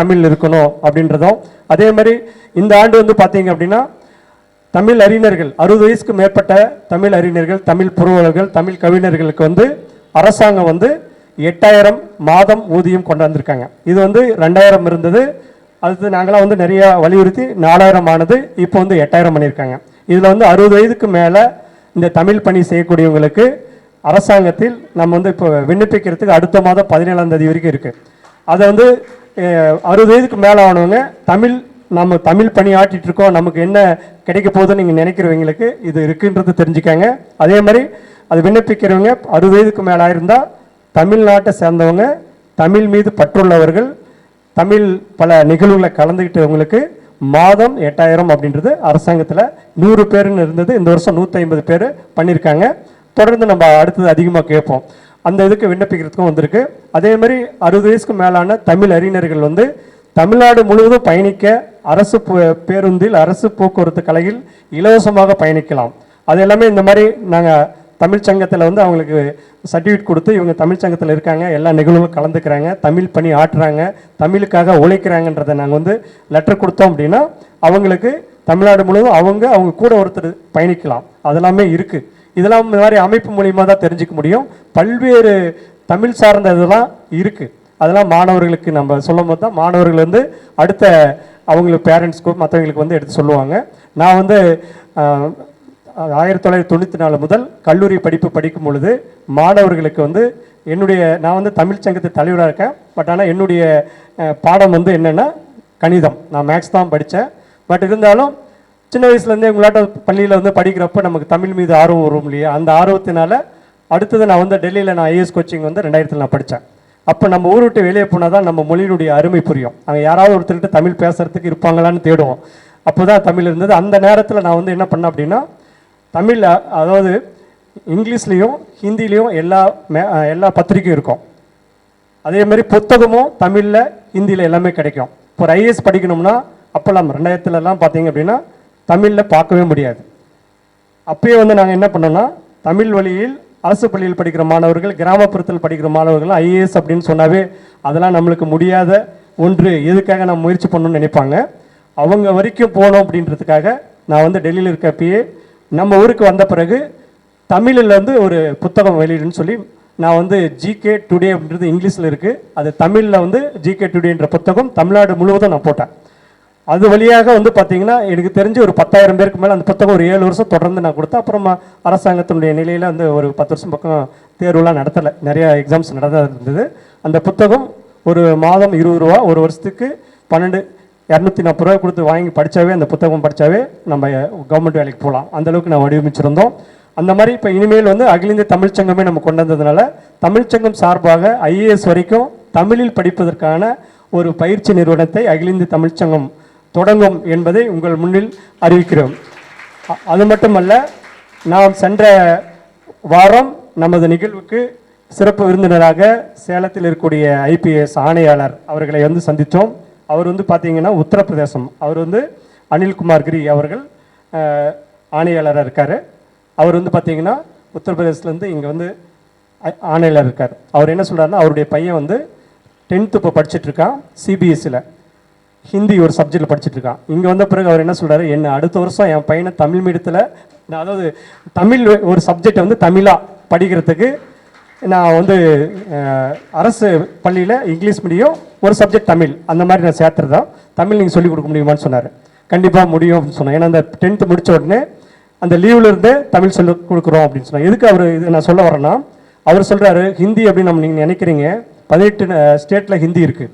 தமிழ் இருக்கணும் அப்படின்றதும், அதே மாதிரி இந்த ஆண்டு வந்து பார்த்தீங்க அப்படின்னா தமிழ் அறிஞர்கள் 60 வயசுக்கு மேற்பட்ட தமிழ் அறிஞர்கள், தமிழ் புரவலர்கள், தமிழ் கவிஞர்களுக்கு வந்து அரசாங்கம் வந்து 8000 மாதம் ஊதியம் கொண்டு வந்திருக்காங்க. இது வந்து 2000 இருந்தது, அடுத்து நாங்களாம் வந்து நிறைய வலியுறுத்தி 4000 ஆனது, இப்போ வந்து 8000 பண்ணியிருக்காங்க. இதில் வந்து 60 வயதுக்கு மேலே இந்த தமிழ் பணி செய்யக்கூடியவங்களுக்கு அரசாங்கத்தில் நம்ம வந்து இப்போ விண்ணப்பிக்கிறதுக்கு அடுத்த மாதம் 17ஆம் தேதி வரைக்கும் இருக்குது. அதை வந்து 60 வயதுக்கு மேலே ஆனவங்க நம்ம தமிழ் பணி ஆட்டிட்டு இருக்கோம், நமக்கு என்ன கிடைக்க போகுதுன்னு நீங்கள் நினைக்கிறவங்களுக்கு இது இருக்குன்றது தெரிஞ்சுக்காங்க. அதே மாதிரி அது விண்ணப்பிக்கிறவங்க 60 வயதுக்கு மேலே இருந்தால் தமிழ்நாட்டை சேர்ந்தவங்க, தமிழ் மீது பற்றுள்ளவர்கள், தமிழ் பல நிகழ்வுகளை கலந்துக்கிட்டவங்களுக்கு மாதம் 8000 அப்படின்றது அரசாங்கத்தில் 100 பேருன்னு இருந்தது, இந்த வருஷம் 150 பேர் பண்ணியிருக்காங்க. தொடர்ந்து நம்ம அடுத்தது அதிகமாக கேட்போம். அந்த இதுக்கு விண்ணப்பிக்கிறதுக்கும் வந்திருக்கு. அதே மாதிரி 60 வயசுக்கு மேலான தமிழ் அறிஞர்கள் வந்து தமிழ்நாடு முழுவதும் பயணிக்க அரசு பேருந்தில், அரசு போக்குவரத்து கலையில் இலவசமாக பயணிக்கலாம். அது எல்லாமே இந்த மாதிரி நாங்கள் தமிழ்ச்சங்கத்தில் வந்து அவங்களுக்கு சர்டிஃபிகேட் கொடுத்து இவங்க தமிழ்ச்சங்கத்தில் இருக்காங்க, எல்லா நிகழ்வுகளும் கலந்துக்கிறாங்க, தமிழ் பணி ஆற்றுறாங்க, தமிழுக்காக உழைக்கிறாங்கன்றதை நாங்கள் வந்து லெட்டர் கொடுத்தோம் அப்படின்னா அவங்களுக்கு தமிழ்நாடு முழுவதும் அவங்க கூட ஒருத்தர் பயணிக்கலாம். அதெல்லாமே இருக்குது. இதெல்லாம் இந்த மாதிரி அமைப்பு மூலியமாக தான் தெரிஞ்சுக்க முடியும். பல்வேறு தமிழ் சார்ந்த இதெல்லாம் இருக்குது. அதெல்லாம் மாணவர்களுக்கு நம்ம சொல்லும் போது தான் மாணவர்கள் வந்து அடுத்த அவங்களுக்கு பேரண்ட்ஸ்க்கு மற்றவங்களுக்கு வந்து எடுத்து சொல்லுவாங்க. நான் வந்து 1994 முதல் கல்லூரி படிப்பு படிக்கும் பொழுது மாணவர்களுக்கு வந்து நான் வந்து தமிழ்ச்சங்கத்து தலைவராக இருக்கேன். பட் ஆனால் என்னுடைய பாடம் வந்து என்னென்னா கணிதம். நான் மேக்ஸ் தான் படித்தேன். பட் இருந்தாலும் சின்ன வயசுலேருந்தே உங்களாட்ட பள்ளியில் வந்து படிக்கிறப்ப நமக்கு தமிழ் மீது ஆர்வம் வரும் இல்லையா, அந்த ஆர்வத்தினால அடுத்தது நான் வந்து டெல்லியில் நான் ஐஏஎஸ் கோச்சிங் வந்து 2000 நான் படித்தேன். அப்போ நம்ம ஊர் விட்டு வெளியே போனால் தான் நம்ம மொழியினுடைய அருமை புரியும். அங்கே யாராவது ஒருத்தர்கிட்ட தமிழ் பேசுகிறதுக்கு இருப்பாங்களான்னு தேடுவோம். அப்போ தான் தமிழ் இருந்தது. அந்த நேரத்தில் நான் வந்து என்ன பண்ணேன் அப்படின்னா தமிழ், அதாவது இங்கிலீஷ்லேயும் ஹிந்திலையும் எல்லா பத்திரிக்கையும் இருக்கும். அதே மாதிரி புத்தகமும் தமிழில் ஹிந்தியில் எல்லாமே கிடைக்கும். இப்போ ஒரு ஐஏஎஸ் படிக்கணும்னா அப்போல்லாம் 2000 பார்த்தீங்க அப்படின்னா தமிழில் பார்க்கவே முடியாது. அப்பயே வந்து நாங்கள் என்ன பண்ணோம்னா தமிழ் வழியில் அரசு பள்ளியில் படிக்கிற மாணவர்கள், கிராமப்புறத்தில் படிக்கிற மாணவர்கள் ஐஏஎஸ் அப்படின்னு சொன்னாவே அதெல்லாம் நம்மளுக்கு முடியாத ஒன்று, எதுக்காக நான் முயற்சி பண்ணணும்னு நினைப்பாங்க. அவங்க வரைக்கும் போகணும் அப்படின்றதுக்காக நான் வந்து டெல்லியில் இருக்கப்பயே நம்ம ஊருக்கு வந்த பிறகு தமிழில் வந்து ஒரு புத்தகம் வெளியிடுன்னு சொல்லி நான் வந்து ஜிகே டுடே அப்படின்றது இங்கிலீஷில் இருக்குது, அது தமிழில் வந்து ஜிகே டுடேன்ற புத்தகம் தமிழ்நாடு முழுவதும் நான் போட்டேன். அது வழியாக வந்து பார்த்தீங்கன்னா எனக்கு தெரிஞ்சு ஒரு 10,000 பேருக்கு மேலே அந்த புத்தகம் ஒரு 7 வருஷம் தொடர்ந்து நான் கொடுத்தேன். அப்புறமா அரசாங்கத்தினுடைய நிலையில் வந்து ஒரு 10 வருஷம் பக்கம் தேர்வுலாம் நடத்தலை, நிறையா எக்ஸாம்ஸ் நடந்தது இருந்தது. அந்த புத்தகம் ஒரு மாதம் 20 ரூபா, ஒரு வருஷத்துக்கு 240 ரூபா கொடுத்து வாங்கி படித்தாவே, அந்த புத்தகம் படித்தாவே நம்ம கவர்மெண்ட் வேலைக்கு போகலாம். அந்தளவுக்கு நான் வடிவமைச்சிருந்தோம். அந்த மாதிரி இப்போ இனிமேல் வந்து அகில இந்திய தமிழ்ச்சங்கமே நம்ம கொண்டு வந்ததுனால தமிழ்ச்சங்கம் சார்பாக ஐஏஎஸ் வரைக்கும் தமிழில் படிப்பதற்கான ஒரு பயிற்சி நிறுவனத்தை அகில இந்திய தமிழ்ச்சங்கம் தொடங்கும் என்பதை உங்கள் முன்னில் அறிவிக்கிறோம். அது மட்டுமல்ல, நாம் சென்ற வாரம் நமது நிகழ்வுக்கு சிறப்பு விருந்தினராக சேலத்தில் இருக்கக்கூடிய ஐபிஎஸ் ஆணையாளர் அவர்களை வந்து சந்தித்தோம். அவர் வந்து பார்த்தீங்கன்னா உத்தரப்பிரதேசம், அவர் வந்து அனில்குமார் கிரி அவர்கள் ஆணையாளராக இருக்கார். அவர் வந்து பார்த்தீங்கன்னா உத்தரப்பிரதேசத்துலேருந்து இங்கே வந்து ஆணையாளர் இருக்கார். அவர் என்ன சொல்கிறாருன்னா அவருடைய பையன் வந்து 10th இப்போ படிச்சுட்ருக்கான், சிபிஎஸ்சியில் ஹிந்தி ஒரு சப்ஜெக்டில் படிச்சுட்ருக்கான். இங்கே வந்த பிறகு அவர் என்ன சொல்கிறாரு, என்ன அடுத்த வருஷம் என் பையனை தமிழ் மீடியத்தில், அதாவது தமிழ் ஒரு சப்ஜெக்டை வந்து தமிழாக படிக்கிறதுக்கு நான் வந்து அரசு பள்ளியில் இங்கிலீஷ் மீடியம் ஒரு சப்ஜெக்ட் தமிழ், அந்த மாதிரி நான் சேர்த்துறதா, தமிழ் நீங்கள் சொல்லிக் கொடுக்க முடியுமான்னு சொன்னார். கண்டிப்பாக முடியும் அப்படின்னு சொன்னேன். ஏன்னா அந்த 10th முடித்த உடனே அந்த லீவில் இருந்தே தமிழ் சொல்லிக் கொடுக்குறோம் அப்படின்னு சொன்னார். எதுக்கு அவர் இது நான் சொல்ல வரேன்னா, அவர் சொல்கிறாரு ஹிந்தி அப்படின்னு நம்ம நீங்கள் நினைக்கிறீங்க, 18 ஸ்டேட்டில் ஹிந்தி இருக்குது.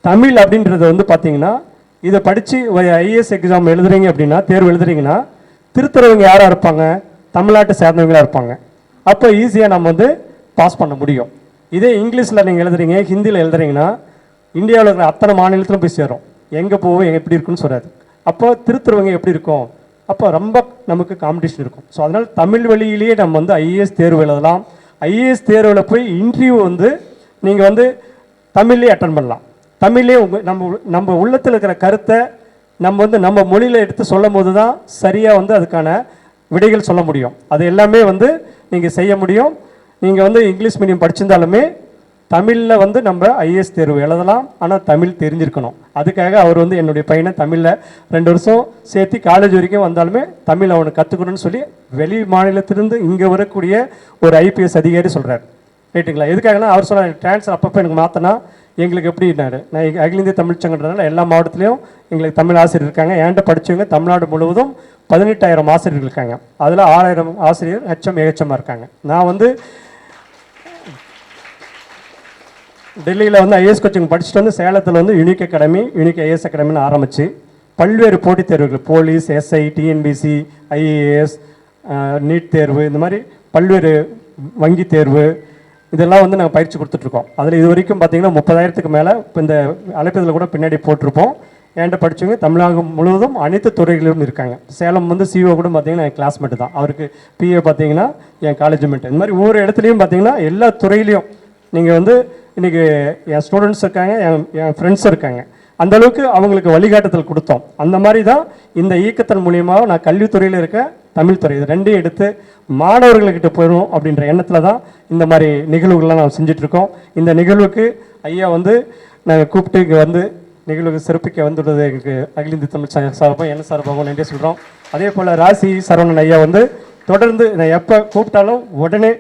தமிழ் அப்படின்றது வந்து பார்த்தீங்கன்னா இதை படித்து ஒரு ஐஏஎஸ் எக்ஸாம் எழுதுறீங்க அப்படின்னா, தேர்வு எழுதுறீங்கன்னா திருத்துறவங்க யாராக இருப்பாங்க, தமிழ்நாட்டை சேர்ந்தவங்களாக இருப்பாங்க. அப்போ ஈஸியாக நம்ம வந்து பாஸ் பண்ண முடியும். இதே இங்கிலீஷில் நீங்கள் எழுதுறீங்க, ஹிந்தியில் எழுதுறீங்கன்னா இந்தியாவில் இருக்கிற அத்தனை மாநிலத்திலும் போய் சேரும், எங்கே போவோம் எப்படி இருக்குன்னு சொல்கிறாரு. அப்போ திருத்துறவங்க எப்படி இருக்கும், அப்போ ரொம்ப நமக்கு காம்படிஷன் இருக்கும். ஸோ அதனால் தமிழ் வழியிலேயே நம்ம வந்து ஐஏஎஸ் தேர்வு எழுதலாம். ஐஏஎஸ் தேர்வில் போய் இன்டர்வியூ வந்து நீங்கள் வந்து தமிழ்லேயே அட்டன் பண்ணலாம். தமிழ்லேயே நம்ம உள்ளத்தில் இருக்கிற கருத்தை நம்ம வந்து நம்ம மொழியில் எடுத்து சொல்லும் போது தான் சரியாக வந்து அதுக்கான விடைகள் சொல்ல முடியும். அது எல்லாமே வந்து நீங்கள் செய்ய முடியும். நீங்கள் வந்து இங்கிலீஷ் மீடியம் படிச்சிருந்தாலுமே தமிழில் வந்து நம்ம ஐஏஎஸ் தேர்வு எழுதலாம், ஆனால் தமிழ் தெரிஞ்சிருக்கணும். அதுக்காக அவர் வந்து என்னுடைய பையனை தமிழில் 2 வருஷம் சேர்த்து காலேஜ் வரைக்கும் வந்தாலுமே தமிழ் அவனுக்கு கற்றுக்கணும்னு சொல்லி வெளி மாநிலத்திலிருந்து இங்கே வரக்கூடிய ஒரு ஐபிஎஸ் அதிகாரி சொல்கிறார். ரைட்டுங்களா? எதுக்காகனா அவர் சொல்ல ட்ரான்ஸ்ஃபர் அப்பப்போ எனக்கு மாற்றினா எங்களுக்கு எப்படின்னாரு, நான் அகில இந்திய தமிழ் சங்கன்றதுனால எல்லா மாவட்டத்துலேயும் எங்களுக்கு தமிழ் ஆசிரியர் இருக்காங்க. என்கிட்ட படித்தவங்க தமிழ்நாடு முழுவதும் 18,000 ஆசிரியர்கள் இருக்காங்க. அதில் 6,000 ஆசிரியர் ஹெச்எம் ஏஹெச்எம்மாக இருக்காங்க. நான் வந்து டெல்லியில் வந்து ஐஏஎஸ் கோச்சிங் படிச்சுட்டு வந்து சேலத்தில் வந்து யூனிக் அகாடமி, யூனிக் ஐஏஎஸ் அகாடமின்னு ஆரம்பித்து பல்வேறு போட்டித் தேர்வுகள், police, SI, TNPSC, IAS, NEET தேர்வு, இந்த மாதிரி பல்வேறு வங்கி தேர்வு இதெல்லாம் வந்து நாங்கள் பயிற்சி கொடுத்துட்ருக்கோம். அதில் இது வரைக்கும் பார்த்தீங்கன்னா 30,000க்கு மேலே இப்போ இந்த அழைப்பதில் கூட பின்னாடி போட்டிருப்போம். என்கிட்ட படித்தவங்க தமிழகம் முழுவதும் அனைத்து துறைகளிலும் இருக்காங்க. சேலம் வந்து சிஓ கூட பார்த்தீங்கன்னா என் கிளாஸ்மேட்டு தான், அவருக்கு பிஏ பார்த்தீங்கன்னா என் காலேஜ் மேட்டு. இந்த மாதிரி ஒவ்வொரு இடத்துலையும் பார்த்தீங்கன்னா எல்லா துறையிலையும் நீங்கள் வந்து இன்றைக்கி என் ஸ்டூடெண்ட்ஸ் இருக்காங்க, என் ஃப்ரெண்ட்ஸ் இருக்காங்க. அந்தளவுக்கு அவங்களுக்கு வழிகாட்டுதல் கொடுத்தோம். அந்த மாதிரி தான் இந்த இயக்கத்தின் மூலியமாக நான் கல்வித்துறையில் இருக்க தமிழ் துறை இது ரெண்டையும் எடுத்து மாணவர்கள்கிட்ட போயிடும் அப்படின்ற எண்ணத்தில் தான் இந்த மாதிரி நிகழ்வுகள்லாம் நாம் செஞ்சிட்ருக்கோம். இந்த நிகழ்வுக்கு ஐயா வந்து நாங்கள் கூப்பிட்டு இங்கே வந்து நிகழ்வுக்கு சிறப்பிக்க வந்துள்ளது எங்களுக்கு அகில இந்திய தமிழ் சார்பாகவும் என்ன சார்பாகவும் நன்றி சொல்கிறோம். அதே போல் ராசி சரவணன் ஐயா வந்து தொடர்ந்து நான் எப்போ கூப்பிட்டாலும் உடனே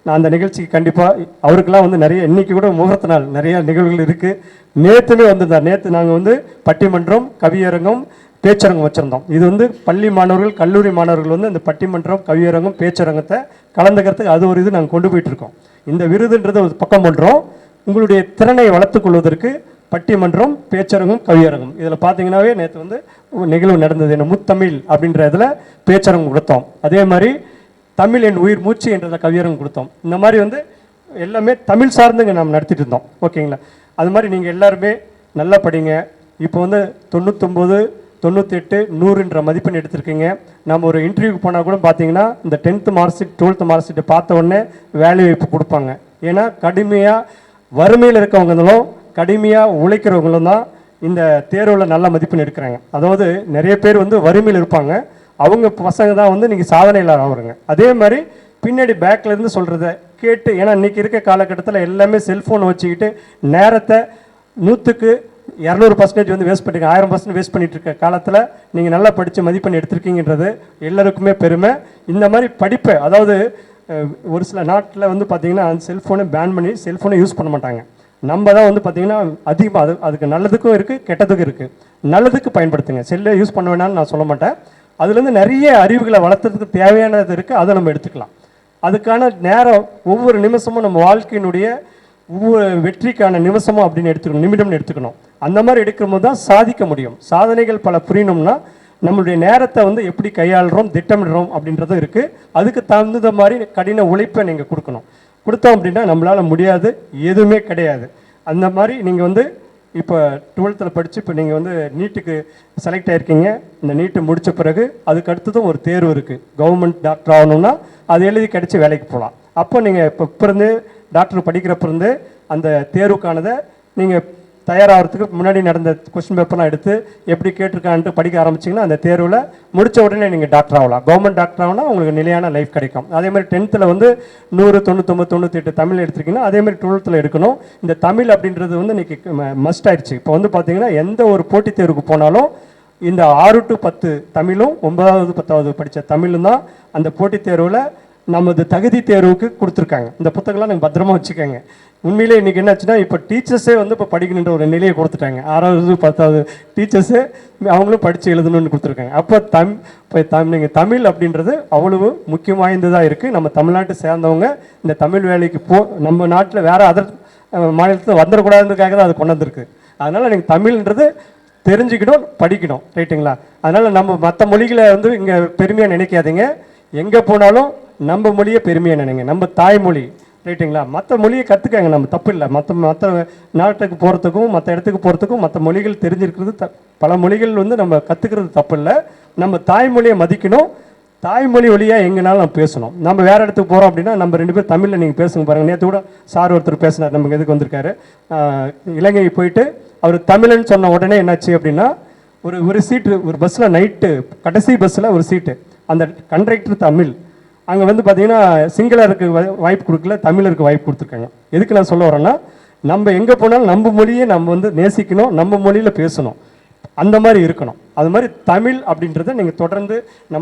நான் அந்த நிகழ்ச்சிக்கு கண்டிப்பாக அவருக்கெல்லாம் வந்து நிறைய இன்றைக்கி கூட முகூர்த்த நாள் நிறைய நிகழ்வுகள் இருக்குது. நேற்றுமே வந்திருந்தார். நேற்று நாங்கள் வந்து பட்டிமன்றம், கவியரங்கம், பேச்சரங்கம் வச்சுருந்தோம். இது வந்து பள்ளி மாணவர்கள், கல்லூரி மாணவர்கள் வந்து இந்த பட்டிமன்றம், கவியரங்கம், பேச்சரங்கத்தை கலந்துக்கிறதுக்கு அது ஒரு இது நாங்கள் கொண்டு போயிட்டுருக்கோம். இந்த விருதுன்றது ஒரு பக்கம் பண்ணுறோம். உங்களுடைய திறனை வளர்த்துக்கொள்வதற்கு பட்டிமன்றம், பேச்சரங்கம், கவியரங்கம் இதில் பார்த்தீங்கன்னாவே நேற்று வந்து நிகழ்வு நடந்தது. என்ன முத்தமிழ் அப்படின்ற இதில் பேச்சரங்கம் கொடுத்தோம். அதே மாதிரி தமிழ் என் உயிர் மூச்சு என்ற கவியரங்கம் கொடுத்தோம். இந்த மாதிரி வந்து எல்லாமே தமிழ் சார்ந்துங்க நம்ம நடத்திட்டு இருந்தோம். ஓகேங்களா? அது மாதிரி நீங்கள் எல்லாருமே நல்லா படிங்க. இப்போ வந்து 99, 98, 100ன்ற மதிப்பெண் எடுத்திருக்கீங்க. நம்ம ஒரு இன்டர்வியூக்கு போனால் கூட பார்த்தீங்கன்னா இந்த 10th mark sheet, 12th mark ஷீட்டை பார்த்த உடனே வேல்யூ இப்போ கொடுப்பாங்க. ஏன்னா கடுமையாக வறுமையில் இருக்கவங்களும் கடுமையாக உழைக்கிறவங்களும் தான் இந்த தேர்வில் நல்ல மதிப்பெண் எடுக்கிறாங்க. அதாவது நிறைய பேர் வந்து வறுமையில் இருப்பாங்க, அவங்க பசங்க தான் வந்து நீங்கள் சாதனையில் ஆகுறங்க. அதே மாதிரி பின்னாடி பேக்லேருந்து சொல்கிறத கேட்டு, ஏன்னா இன்றைக்கி இருக்க காலகட்டத்தில் எல்லாமே செல்ஃபோனை வச்சுக்கிட்டு நேரத்தை 100க்கு 200% வந்து வேஸ்ட் பண்ணிட்டு 1000% வேஸ்ட் பண்ணிட்டு இருக்க காலத்தில் நீங்கள் நல்லா படித்து மதிப்பெண் எடுத்திருக்கீங்கன்றது எல்லாருக்குமே பெருமை. இந்த மாதிரி படிப்பை, அதாவது ஒரு சில நாட்டில் வந்து பார்த்திங்கன்னா அந்த செல்ஃபோனை பேன் பண்ணி செல்ஃபோனை யூஸ் பண்ண மாட்டாங்க. நம்ம தான் வந்து பார்த்திங்கன்னா அதிகமாக அதுக்கு நல்லதுக்கும் இருக்குது, கெட்டதுக்கும் இருக்குது. நல்லதுக்கு பயன்படுத்துங்க, செல்லை யூஸ் பண்ண வேணாம்னு நான் சொல்ல மாட்டேன். அதுலேருந்து நிறைய அறிவுகளை வளர்த்துறதுக்கு தேவையானது இருக்குது, அதை நம்ம எடுத்துக்கலாம். அதுக்கான நேரம் ஒவ்வொரு நிமிஷமும் நம்ம வாழ்க்கையினுடைய ஒவ்வொரு வெற்றிக்கான நிமிஷமும் அப்படின்னு எடுத்துக்கணும், நிமிடம்னு எடுத்துக்கணும். அந்த மாதிரி எடுக்கும்போது தான் சாதிக்க முடியும். சாதனைகள் பல புரியணும்னா நம்மளுடைய நேரத்தை வந்து எப்படி கையாளுறோம், திட்டமிடுறோம் அப்படின்றதும் இருக்குது. அதுக்கு தகுந்த மாதிரி கடின உழைப்பை நீங்கள் கொடுக்கணும். கொடுத்தோம் அப்படின்னா நம்மளால் முடியாது எதுவுமே கிடையாது. அந்த மாதிரி நீங்கள் வந்து இப்போ 12th படித்து இப்போ நீங்கள் வந்து நீட்டுக்கு செலக்ட் ஆகிருக்கீங்க. இந்த நீட்டு முடித்த பிறகு அதுக்கு அடுத்ததும் ஒரு தேர்வு இருக்குது. கவர்மெண்ட் டாக்டர் ஆகணும்னா அது எழுதி கிடச்சி வேலைக்கு போகலாம். அப்போ நீங்கள் இப்போ இருந்து டாக்டர் படிக்கிறப்பிருந்து அந்த தேர்வுக்கானதை நீங்கள் தயாராகிறதுக்கு முன்னாடி நடந்த கொஸ்டின் பேப்பர்லாம் எடுத்து எப்படி கேட்டிருக்கான்ட்டு படிக்க ஆரம்பிச்சிங்கன்னா அந்த தேர்வில் முடித்த உடனே நீங்கள் டாக்டர் ஆகலாம். கவர்மெண்ட் டாக்டர் ஆகலாம், உங்களுக்கு நிலையான லைஃப் கிடைக்கும். அதேமாதிரி 10th வந்து 100, 99, 98 தமிழ் எடுத்திருக்கீங்கன்னா அதேமாதிரி 12th எடுக்கணும். இந்த தமிழ் அப்படின்றது வந்து இன்றைக்கி மஸ்ட் ஆயிடுச்சு. இப்போ வந்து பார்த்திங்கன்னா எந்த ஒரு போட்டித் தேர்வுக்கு போனாலும் இந்த 6 to 10 தமிழும் 9வது 10வது படித்த தமிழும் தான் அந்த போட்டித் தேர்வில் நமது தகுதி தேர்வுக்கு கொடுத்துருக்காங்க. இந்த புத்தகம்லாம் நீங்கள் பத்திரமா வச்சுக்கோங்க. உண்மையிலே இன்றைக்கி என்னாச்சுன்னா இப்போ டீச்சர்ஸே வந்து இப்போ படிக்கணுன்ற ஒரு நிலையை கொடுத்துட்டாங்க. 6வது 10வது டீச்சர்ஸே அவங்களும் படித்து எழுதணும்னு கொடுத்துருக்காங்க. அப்போ நீங்கள் தமிழ் அப்படின்றது அவ்வளவு முக்கியம் வாய்ந்ததாக இருக்குது. நம்ம தமிழ்நாட்டை சேர்ந்தவங்க இந்த தமிழ் வேலைக்கு நம்ம நாட்டில் வேறு அதர் மாநிலத்தில் வந்துடக்கூடாதுன்றதுக்காக தான் அது கொண்டு வந்திருக்கு. அதனால் நீங்கள் தமிழ்ன்றது தெரிஞ்சுக்கணும், படிக்கணும். ரைட்டுங்களா? அதனால் நம்ம மற்ற மொழிகளை வந்து இங்கே பெருமையாக நினைக்காதீங்க. எங்கே போனாலும் நம்ம மொழியை பெருமையாக நினைங்க, நம்ம தாய்மொழி. ரைட்டுங்களா? மற்ற மொழியை கற்றுக்காங்க, நம்ம தப்பு இல்லை. மற்ற நாட்டுக்கு போகிறதுக்கும் மற்ற இடத்துக்கு போகிறதுக்கும் மற்ற மொழிகள் தெரிஞ்சிருக்கிறது பல மொழிகள் வந்து நம்ம கற்றுக்கிறது தப்பு இல்லை. நம்ம தாய்மொழியை மதிக்கணும். தாய்மொழி வழியாக எங்கேனாலும் நம்ம பேசணும். நம்ம வேறு இடத்துக்கு போகிறோம் அப்படின்னா நம்ம 2 பேர் தமிழில் நீங்கள் பேசுங்க பாருங்கள். நேற்று கூட சார் ஒருத்தர் பேசினார், நமக்கு எதுக்கு வந்திருக்காரு. இலங்கை போயிட்டு அவர் தமிழன்னு சொன்ன உடனே என்னாச்சு அப்படின்னா ஒரு சீட்டு, ஒரு பஸ்ஸில் நைட்டு கடைசி பஸ்ஸில் ஒரு சீட்டு, அந்த கண்டக்டர் தமிழ். அங்கே வந்து பார்த்தீங்கன்னா சிங்களருக்கு வாய்ப்பு கொடுக்கல, தமிழருக்கு வாய்ப்பு கொடுத்துருக்காங்க. எதுக்கு நான் சொல்ல வரேன்னா நம்ம எங்கே போனாலும் நம்ம மொழியை நம்ம வந்து நேசிக்கணும், நம்ம மொழியில் பேசணும், அந்த மாதிரி இருக்கணும். அது மாதிரி தமிழ் அப்படின்றத நீங்கள் தொடர்ந்து நம்ம